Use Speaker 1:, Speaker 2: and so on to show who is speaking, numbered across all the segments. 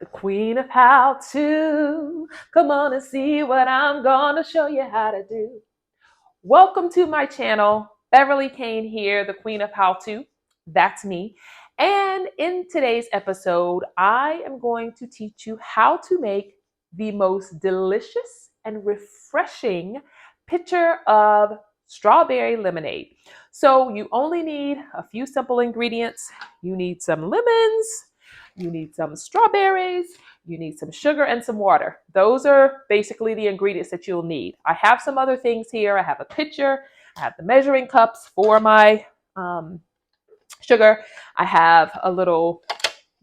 Speaker 1: the queen of how to. Come on and see what I'm gonna show you how to do. Welcome to my channel. Beverly Kane here, the queen of how to. That's me. And in today's episode, I am going to teach you how to make the most delicious and refreshing pitcher of strawberry lemonade. So you only need a few simple ingredients. You need some lemons, you need some strawberries, you need some sugar and some water. Those are basically the ingredients that you'll need. I have some other things here. I have a pitcher, I have the measuring cups for my sugar. I have a little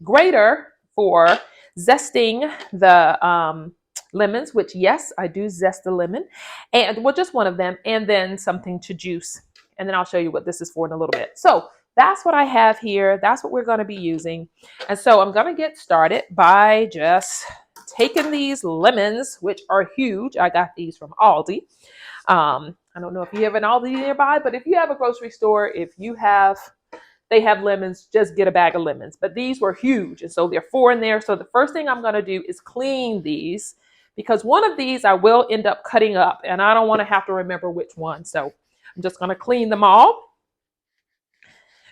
Speaker 1: grater for zesting the lemons, which yes, I do zest the lemon, and well, just one of them, and then something to juice. And then I'll show you what this is for in a little bit. So that's what I have here. That's what we're going to be using. And so I'm going to get started by just taking these lemons, which are huge. I got these from Aldi. I don't know if you have an Aldi nearby, but if you have a grocery store, they have lemons, just get a bag of lemons. But these were huge, and so there are 4 in there. So the first thing I'm going to do is clean these, because one of these I will end up cutting up, and I don't want to have to remember which one. So I'm just going to clean them all.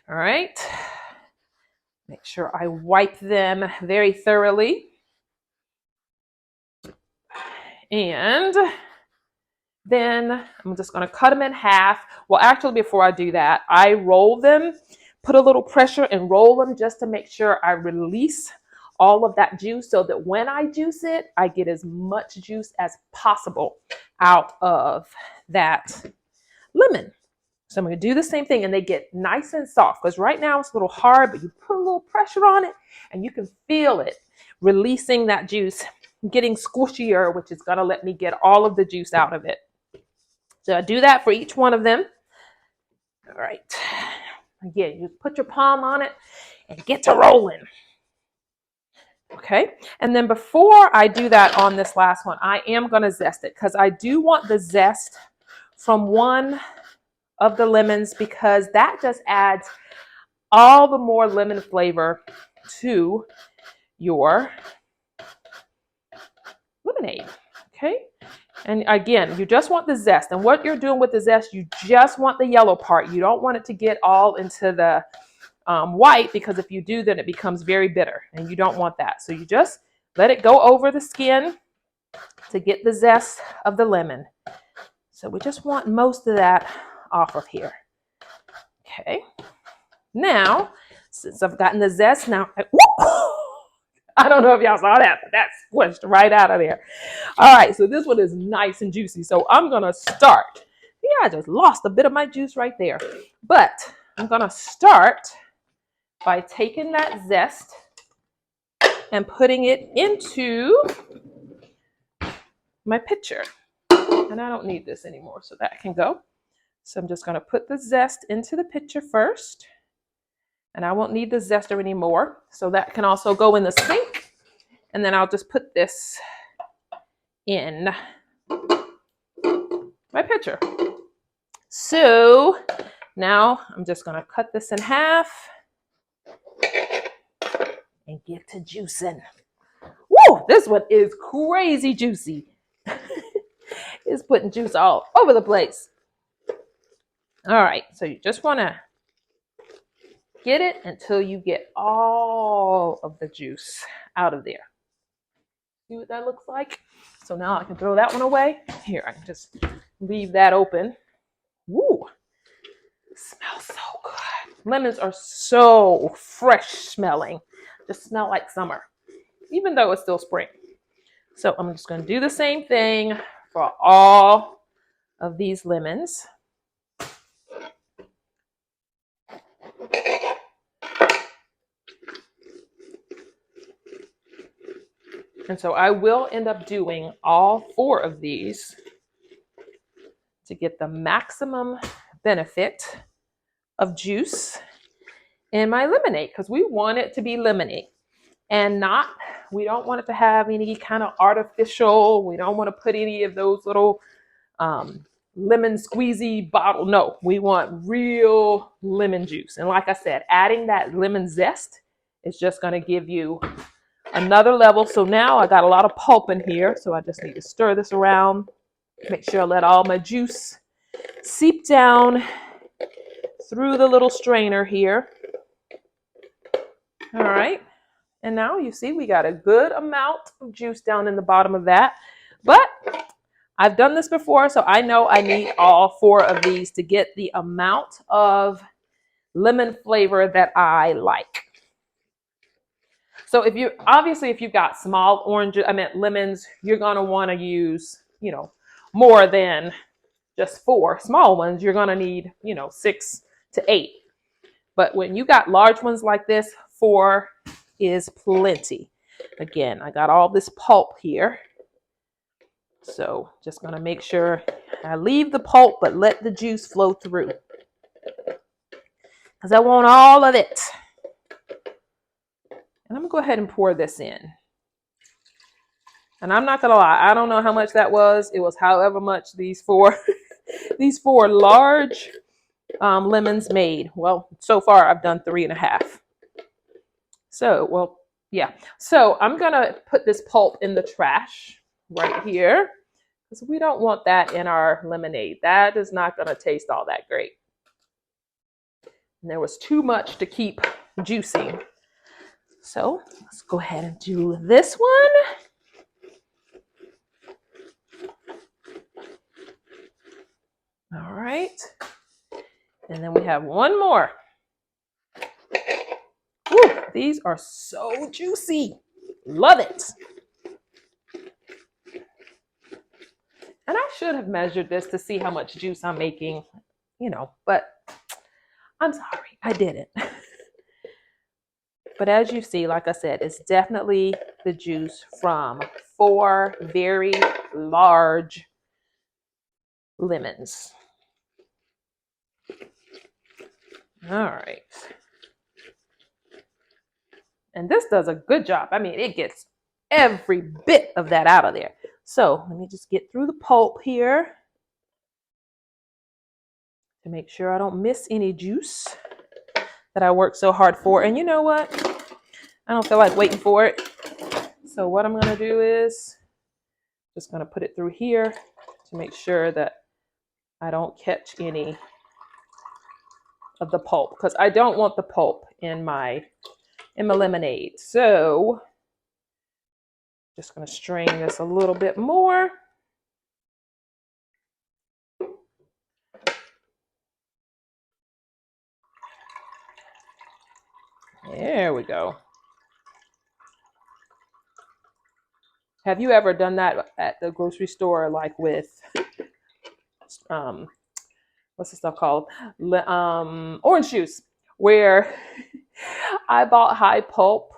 Speaker 1: All right. Make sure I wipe them very thoroughly. And then I'm just going to cut them in half. Well, actually, before I do that, I roll them, put a little pressure and roll them just to make sure I release all of that juice, so that when I juice it, I get as much juice as possible out of that lemon. So I'm going to do the same thing, and they get nice and soft, because right now it's a little hard, but you put a little pressure on it and you can feel it releasing that juice, getting squishier, which is going to let me get all of the juice out of it. So I do that for each one of them. All right. Again, you put your palm on it and get to rolling. Okay. And then before I do that on this last one, I am going to zest it, because I do want the zest from one of the lemons, because that just adds all the more lemon flavor to your lemonade. Okay. And again, you just want the zest. And what you're doing with the zest, you just want the yellow part. You don't want it to get all into the white, because if you do, then it becomes very bitter, and you don't want that. So you just let it go over the skin to get the zest of the lemon. So we just want most of that off of here. Okay. Now, since I've gotten the zest, now I don't know if y'all saw that, but that squished right out of there. All right, so this one is nice and juicy. So I'm gonna start. Yeah, I just lost a bit of my juice right there. But I'm gonna start by taking that zest and putting it into my pitcher. And I don't need this anymore, so that can go. So I'm just going to put the zest into the pitcher first. And I won't need the zester anymore, so that can also go in the sink. And then I'll just put this in my pitcher. So now I'm just going to cut this in half and get to juicing. Woo! This one is crazy juicy. It's putting juice all over the place. All right, so you just want to get it until you get all of the juice out of there. See what that looks like? So now I can throw that one away. Here, I can just leave that open. Woo! It smells so good. Lemons are so fresh smelling. Just smell like summer, even though it's still spring. So I'm just going to do the same thing for all of these lemons. And so I will end up doing all 4 of these to get the maximum benefit of juice in my lemonade, because we want it to be lemonade and we don't want it to have any kind of artificial, we don't want to put any of those little lemon squeezy bottle. No, we want real lemon juice. And like I said, adding that lemon zest is just going to give you another level. So now I got a lot of pulp in here. So I just need to stir this around. Make sure I let all my juice seep down through the little strainer here. All right. And now you see we got a good amount of juice down in the bottom of that. But I've done this before, so I know I need all 4 of these to get the amount of lemon flavor that I like. So if you've got small lemons, you're going to want to use, more than just 4 small ones. You're going to need, 6 to 8. But when you got large ones like this, 4 is plenty. Again, I got all this pulp here. So just going to make sure I leave the pulp, but let the juice flow through. Because I want all of it. And I'm going to go ahead and pour this in. And I'm not going to lie, I don't know how much that was. It was however much these 4 large lemons made. Well, so far I've done 3.5. So, yeah. So I'm going to put this pulp in the trash right here. Because we don't want that in our lemonade. That is not going to taste all that great. And there was too much to keep juicing. So let's go ahead and do this one. All right. And then we have one more. Woo, these are so juicy. Love it. And I should have measured this to see how much juice I'm making, but I'm sorry, I didn't. But as you see, like I said, it's definitely the juice from 4 very large lemons. All right. And this does a good job. I mean, it gets every bit of that out of there. So let me just get through the pulp here to make sure I don't miss any juice that I worked so hard for. And you know what? I don't feel like waiting for it. So what I'm going to do is just going to put it through here to make sure that I don't catch any of the pulp, because I don't want the pulp in my lemonade. So just going to strain this a little bit more. There we go. Have you ever done that at the grocery store, like with, what's the stuff called? Orange juice, where I bought high pulp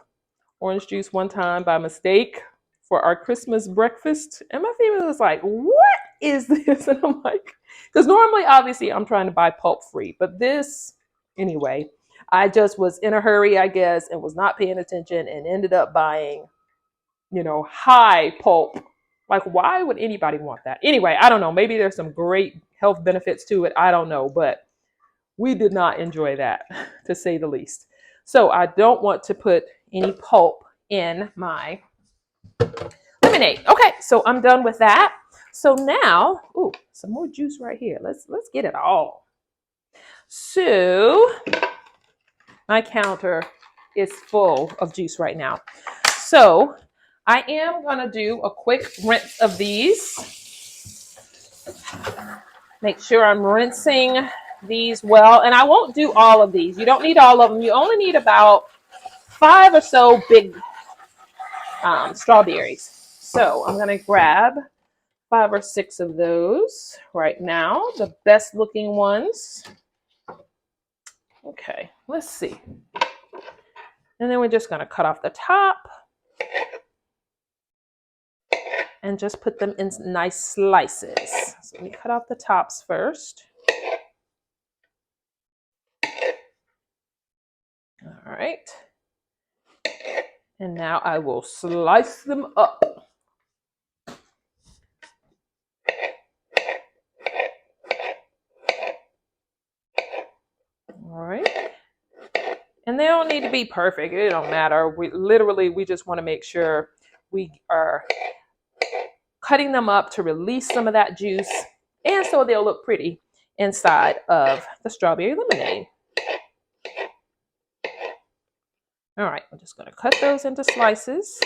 Speaker 1: orange juice one time by mistake for our Christmas breakfast. And my family was like, what is this? And I'm like, because normally, obviously, I'm trying to buy pulp free. But this, anyway, I just was in a hurry, I guess, and was not paying attention and ended up buying, high pulp. Like, why would anybody want that? Anyway, I don't know. Maybe there's some great health benefits to it. I don't know. But we did not enjoy that, to say the least. So I don't want to put any pulp in my lemonade. Okay, so I'm done with that. So now, ooh, some more juice right here. Let's get it all. So my counter is full of juice right now. So I am going to do a quick rinse of these. Make sure I'm rinsing these well. And I won't do all of these. You don't need all of them. You only need about 5 or so big strawberries. So I'm going to grab 5 or 6 of those right now. The best looking ones. Okay, let's see. And then we're just going to cut off the top. And just put them in nice slices. So let me cut off the tops first. All right. And now I will slice them up. All right. And And they don't need to be perfect. It don't matter. We just want to make sure we are cutting them up to release some of that juice, and so they'll look pretty inside of the strawberry lemonade. All right, I'm just going to cut those into slices,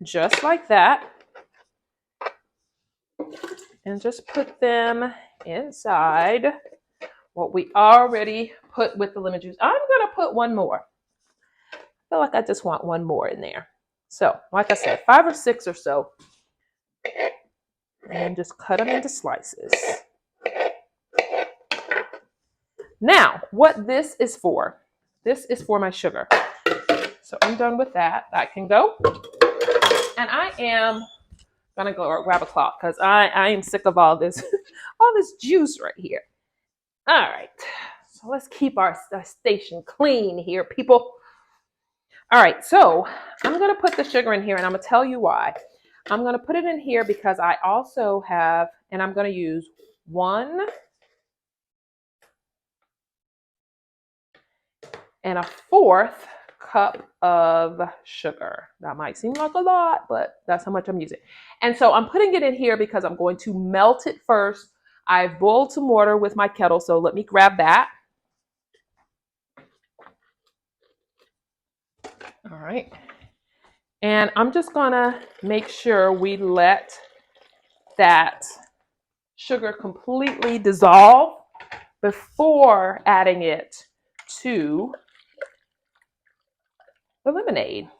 Speaker 1: just like that, and just put them inside what we already put with the lemon juice. I'm going to put one more. I feel like I just want one more in there. So, like I said, 5 or 6 or so. And just cut them into slices. Now, what this is for my sugar. So I'm done with that. That can go. And I am gonna go grab a cloth because I am sick of all this juice right here. All right, so let's keep our station clean here, people. All right, so I'm gonna put the sugar in here, and I'm gonna tell you why. I'm gonna put it in here because I also have, and I'm gonna use 1 1/4 cup of sugar. That might seem like a lot, but that's how much I'm using. And so I'm putting it in here because I'm going to melt it first. I've boiled some water with my kettle, so let me grab that. All right. And I'm just gonna make sure we let that sugar completely dissolve before adding it to the lemonade.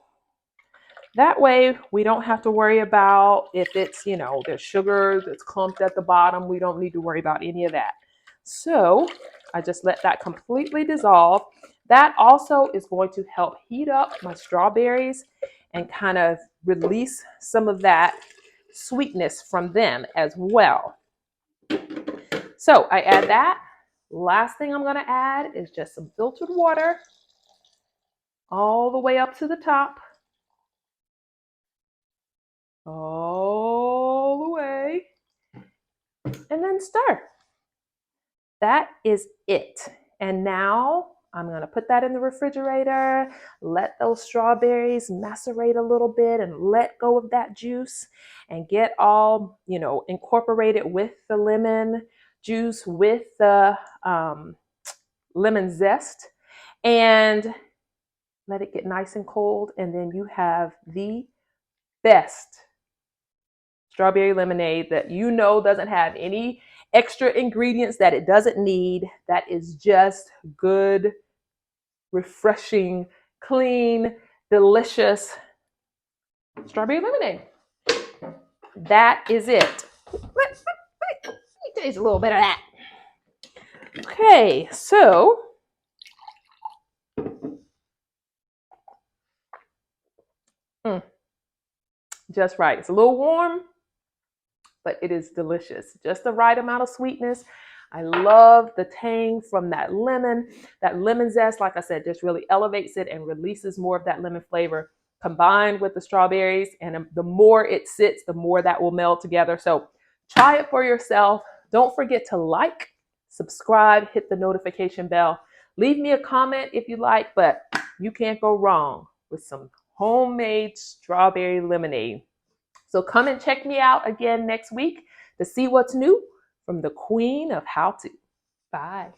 Speaker 1: That way we don't have to worry about if it's, there's sugar that's clumped at the bottom. We don't need to worry about any of that. So I just let that completely dissolve. That also is going to help heat up my strawberries and kind of release some of that sweetness from them as well. So I add that. Last thing I'm going to add is just some filtered water all the way up to the top. All the way. And then stir. That is it. And now I'm going to put that in the refrigerator, let those strawberries macerate a little bit and let go of that juice and get all, incorporated with the lemon juice, with the lemon zest, and let it get nice and cold. And then you have the best strawberry lemonade that doesn't have any extra ingredients that it doesn't need. That is just good, refreshing, clean, delicious strawberry lemonade. That is it. Let me taste a little bit of that. Okay, so just right. It's a little warm, but it is delicious. Just the right amount of sweetness. I love the tang from that lemon. That lemon zest, like I said, just really elevates it and releases more of that lemon flavor combined with the strawberries. And the more it sits, the more that will meld together. So try it for yourself. Don't forget to like, subscribe, hit the notification bell. Leave me a comment if you like, but you can't go wrong with some homemade strawberry lemonade. So come and check me out again next week to see what's new from the Queen of How To. Bye.